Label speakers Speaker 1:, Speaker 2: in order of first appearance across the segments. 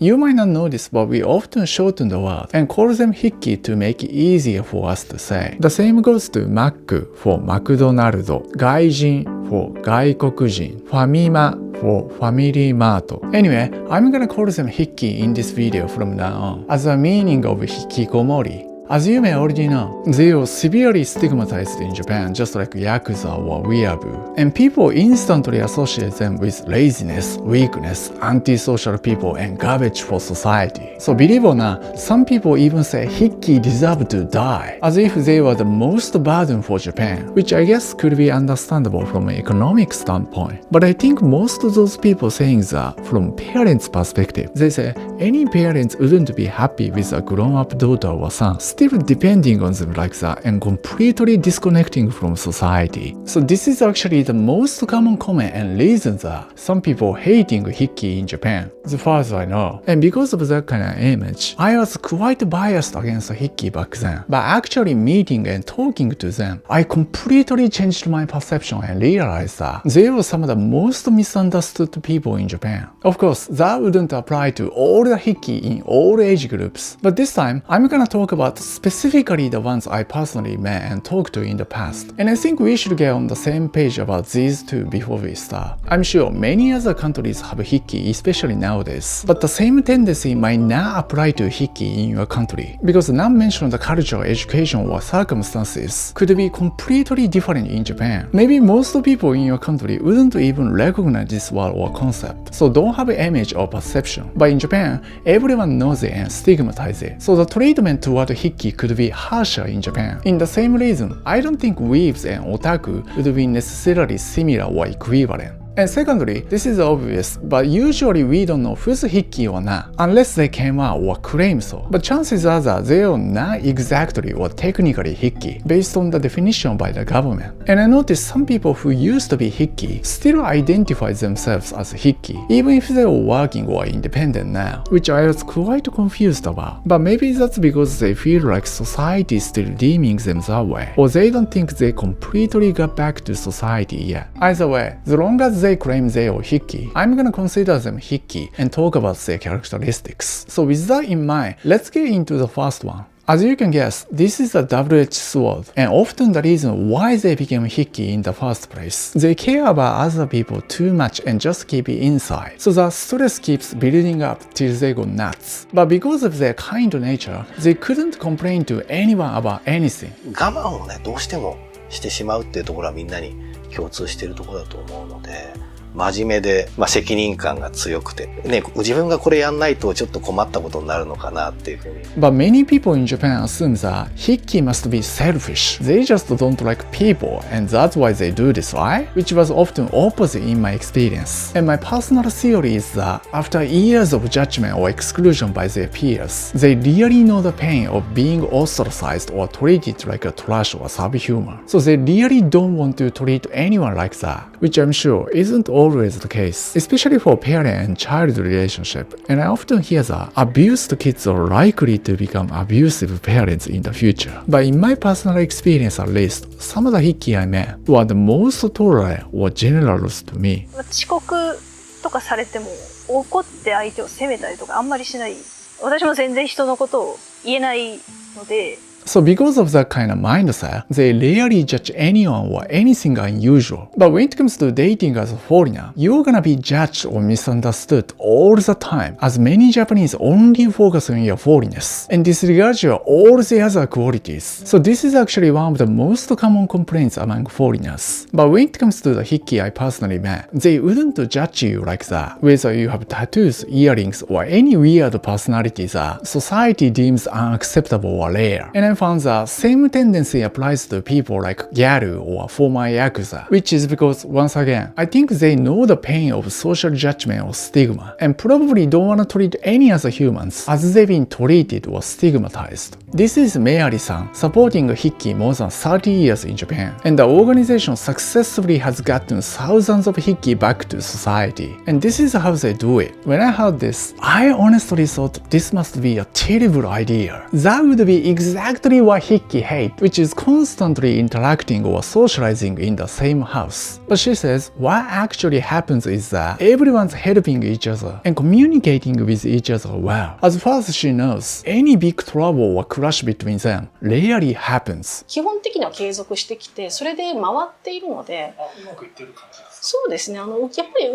Speaker 1: You might not know this, but we often shorten the word and call them Hikki to make it easier for us to say. The same goes to Mac for McDonald, 外人 for 外国人, ファミマ for Family Mart. Anyway, I'm gonna call them Hikki in this video from now on, as a meaning of Hikikomori. As you may already know, they are severely stigmatized in Japan, just like Yakuza or weeaboo. And people instantly associate them with laziness, weakness, antisocial people, and garbage for society. So believe it or not, some people even say Hikki deserve to die, as if they were the most burden for Japan, which I guess could be understandable from an economic standpoint. But I think most of those people saying that from parents' perspective. They say any parents wouldn't be happy with a grown-up daughter or son still depending on them like that and completely disconnecting from society. So this is actually the most common comment and reason that some people hating Hikki in Japan, as far as I know. And because of that kind of image, I was quite biased against Hikki back then. But actually meeting and talking to them, I completely changed my perception and realized that they were some of the most misunderstood people in Japan. Of course, that wouldn't apply to all the Hikki in all age groups. But this time, I'm gonna talk about specifically the ones I personally met and talked to in the past. And I think we should get on the same page about these two before we start. I'm sure many other countries have Hikki, especially nowadays. But the same tendency might not apply to Hikki in your country, because non-mentioned culture, education, or circumstances could be completely different in Japan. Maybe most people in your country wouldn't even recognize this word or concept, so don't have an image or perception. But in Japan, everyone knows it and stigmatizes it. So the treatment toward Hikki could be harsher in Japan. In the same reason, I don't think weebs and otaku would be necessarily similar or equivalent. And secondly, this is obvious, but usually we don't know who's Hikki or not, unless they came out or claim so. But chances are that they are not exactly or technically Hikki, based on the definition by the government. And I noticed some people who used to be Hikki still identify themselves as Hikki, even if they are working or independent now, which I was quite confused about. But maybe that's because they feel like society is still deeming them that way, or they don't think they completely got back to society yet. Either way, as long as they claim they are Hikki, I'm gonna consider them Hikki and talk about their characteristics. So with that in mind, let's get into the first one. As you can guess, this is a double-edged sword, and often the reason why they became Hikki in the first place. They care about other people too much and just keep it inside, so the stress keeps building up till they go nuts. But because of their kind nature, they couldn't complain to anyone about anything.
Speaker 2: 我慢をね、どうしてもしてしまうっていうところはみんなに共通しているところだと思うので、真面目で、責任感が強くて、ね、自分がこれやんないとちょっと困ったことになるのかなっていうふうに。
Speaker 1: But many people in Japan assume that Hikki must be selfish. They just don't like people, and that's why they do this, right? Which was often opposite in my experience. And my personal theory is that after years of judgment or exclusion by their peers, they really know the pain of being ostracized or treated like a trash or subhuman. So they really don't want to treat anyone like that, which I'm sure isn't always the case, especially for parent and child relationship. And I often hear that abused kids are likely to become abusive parents in the future. But in my personal experience at least, some of the Hikki I met were the most tolerant or generous to me.
Speaker 3: 遅刻とかされても怒って相手を責めたりとかあんまりしない。私も全然人のことを言えないので。
Speaker 1: So because of that kind of mindset, they rarely judge anyone or anything unusual. But when it comes to dating as a foreigner, you're gonna be judged or misunderstood all the time, as many Japanese only focus on your foreignness and disregard your all the other qualities. So this is actually one of the most common complaints among foreigners. But when it comes to the Hikki I personally met, they wouldn't judge you like that, whether you have tattoos, earrings, or any weird personality that society deems unacceptable or rare. And I found the same tendency applies to people like Gyaru or former Yakuza, which is because, once again, I think they know the pain of social judgment or stigma, and probably don't want to treat any other humans as they've been treated or stigmatized. This is Meari-san, supporting Hikki more than 30 years in Japan, and the organization successfully has gotten thousands of Hikki back to society. And this is how they do it. When I heard this, I honestly thought this must be a terrible idea. That would be exactly exactly what Hickey hates, which is constantly interacting or socializing in the same house. But she says what actually happens is that everyone's helping each other and communicating with each other well. As far as she knows, any big trouble or clash between them rarely happens.
Speaker 4: 基本的には継続してきて、それで回っているので、
Speaker 5: うまくいってる感じですか？
Speaker 4: そうですね。やっぱり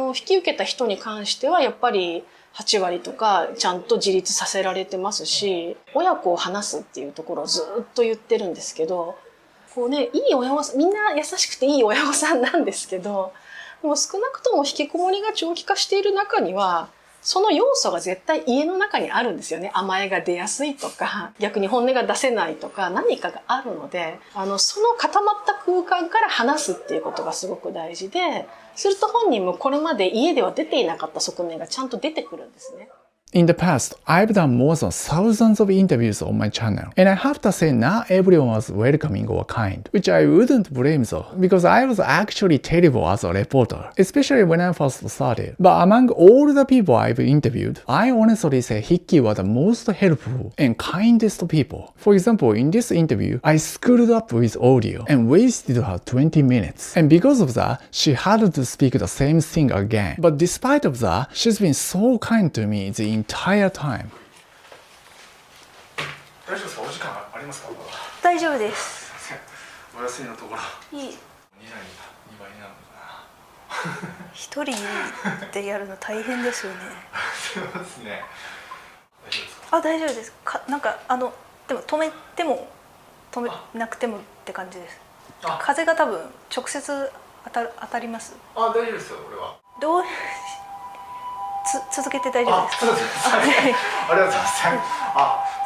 Speaker 4: 引き受けた人に関してはやっぱり8割とかちゃんと自立させられてますし、親子を話すっていうところをずっと言ってるんですけど、こうね、いい親御さん、みんな優しくていい親御さんなんですけど、でも少なくとも引きこもりが長期化している中には、その要素が絶対家の中にあるんですよね。甘えが出やすいとか、逆に本音が出せないとか、何かがあるので、その固まった空間から話すっていうことがすごく大事で、すると本人もこれまで家では出ていなかった側面がちゃんと出てくるんですね。
Speaker 1: In the past, I've done more than thousands of interviews on my channel, and I have to say not everyone was welcoming or kind, which I wouldn't blame though, because I was actually terrible as a reporter, especially when I first started. But among all the people I've interviewed, I honestly say Hickey was the most helpful and kindest people. For example, in this interview, I screwed up with audio and wasted her 20 minutes. And because of that, she had to speak the same thing again. But despite of that, she's been so kind to me the entire time.
Speaker 5: 大丈夫ですか？お時間ありますか？
Speaker 3: 大丈夫です。
Speaker 5: お休みのところ。
Speaker 3: いい。
Speaker 5: 2倍になるのかな。
Speaker 3: 一人でやるの大変ですよね。
Speaker 5: そうですね。大丈夫ですか？
Speaker 3: あ、大丈夫です。なんかでも止めても止めなくてもって感じです。風が多分直接当たります。
Speaker 5: あ、大丈夫ですよ。俺は。
Speaker 3: どう続けて大丈夫ですか？
Speaker 5: そうです。ありがとうございます。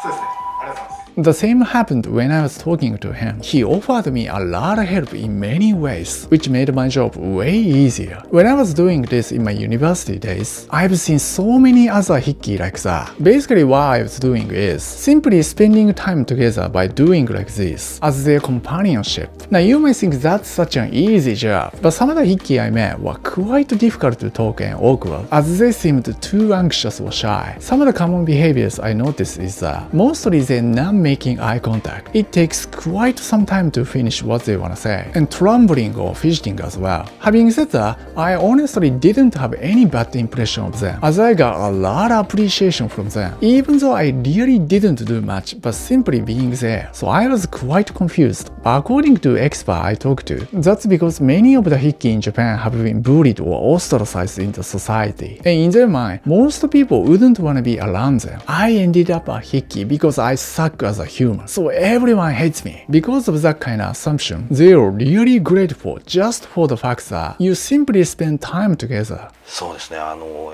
Speaker 5: そうですね。ありがとうございます。
Speaker 1: The same happened when I was talking to him. He offered me a lot of help in many ways, which made my job way easier. When I was doing this in my university days, I've seen so many other Hickey like that. Basically what I was doing is simply spending time together by doing like this, as their companionship. Now you might think that's such an easy job, but some of the Hickey I met were quite difficult to talk and awkward, as they seemed too anxious or shy. Some of the common behaviors I noticed is that mostly they're not making eye contact. It takes quite some time to finish what they want to say, and trembling or fidgeting as well. Having said that, I honestly didn't have any bad impression of them, as I got a lot of appreciation from them, even though I really didn't do much but simply being there. So I was quite confused. But according to expert I talked to, that's because many of the Hickey in Japan have been bullied or ostracized in the society, and in their mind, most people wouldn't want to be around them. I ended up a Hickey because I suck as a human, so everyone hates me. Because of that kind of assumption, they're really grateful just for the fact that you simply spend time together.
Speaker 2: そうですね。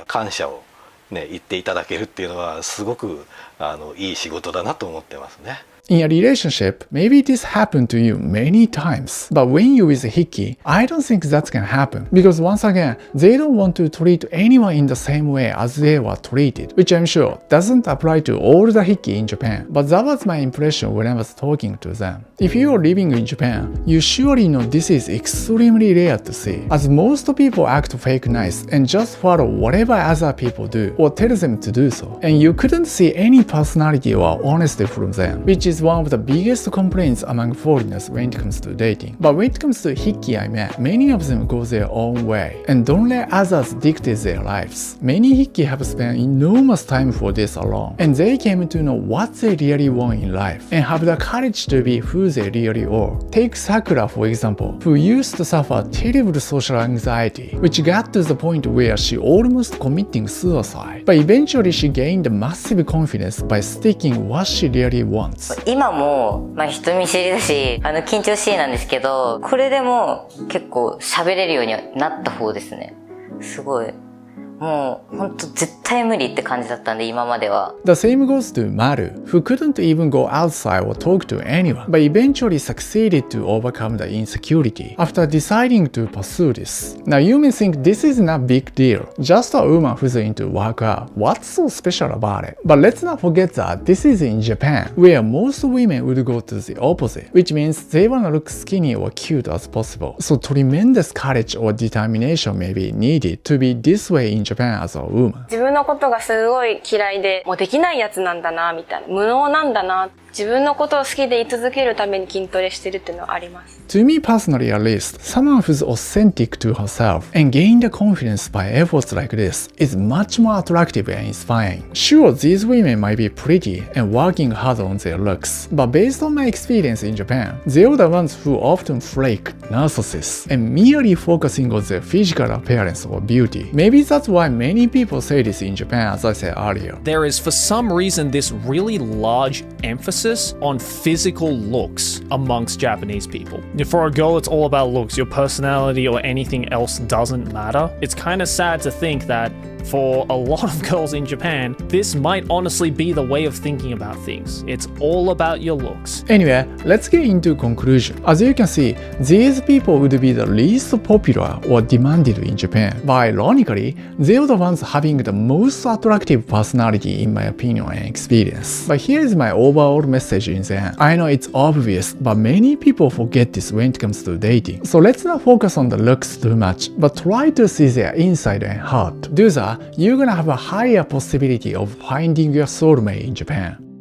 Speaker 2: 感謝をね言っていただけるっていうのはすごくいい仕事だなと思ってますね。
Speaker 1: In a relationship, maybe this happened to you many times, but when you're with a Hickey, I don't think that's gonna happen, because once again, they don't want to treat anyone in the same way as they were treated, which I'm sure doesn't apply to all the Hickey in Japan, but that was my impression when I was talking to them. If you're living in Japan, you surely know this is extremely rare to see, as most people act fake nice and just follow whatever other people do or tell them to do so, and you couldn't see any personality or honesty from them, which is one of the biggest complaints among foreigners when it comes to dating. But when it comes to Hickey I met, many of them go their own way and don't let others dictate their lives. Many Hickey have spent enormous time for this alone, and they came to know what they really want in life and have the courage to be who they really are. Take Sakura for example, who used to suffer terrible social anxiety, which got to the point where she almost committing suicide. But eventually she gained massive confidence by sticking what she really wants.
Speaker 6: 今も、人見知りだし、緊張しいなんですけど、これでも結構喋れるようになった方ですね。すごい。もう、ほんと絶対無理って感じだったんで、今までは。
Speaker 1: The same goes to Maru, who couldn't even go outside or talk to anyone, but eventually succeeded to overcome the insecurity after deciding to pursue this. Now you may think this is not a big deal, just a woman who's into workout. What's so special about it? But let's not forget that this is in Japan, where most women would go to the opposite, which means they want to look skinny or cute as possible. So tremendous courage or determination may be needed to be this way in Japan as a woman.
Speaker 7: 自分のことがすごい嫌いで、もうできないやつなんだなみたいな、無能なんだな、自分のことを好きでい続けるために筋トレしてるっていうのはあります。
Speaker 1: To me personally at least, someone who's authentic to herself and gain the confidence by efforts like this is much more attractive and inspiring. Sure, these women might be pretty and working hard on their looks, but based on my experience in Japan, they are the ones who often flake, narcissists, and merely focusing on their physical appearance or beauty. Maybe that's why many people say this in Japan, as I said earlier.
Speaker 8: There is for some reason this really large emphasis on physical looks amongst Japanese people. For a girl, it's all about looks. Your personality or anything else doesn't matter. It's kind of sad to think that for a lot of girls in Japan, this might honestly be the way of thinking about things. It's all about your looks.
Speaker 1: Anyway, let's get into conclusion. As you can see, these people would be the least popular or demanded in Japan. But ironically, they are the ones having the most attractive personality in my opinion and experience. But here is my overall message in the end. I know it's obvious, but many people forget this when it comes to dating. So let's not focus on the looks too much, but try to see their inside and heart. Do that, you're gonna have a higher possibility of finding your soulmate in Japan.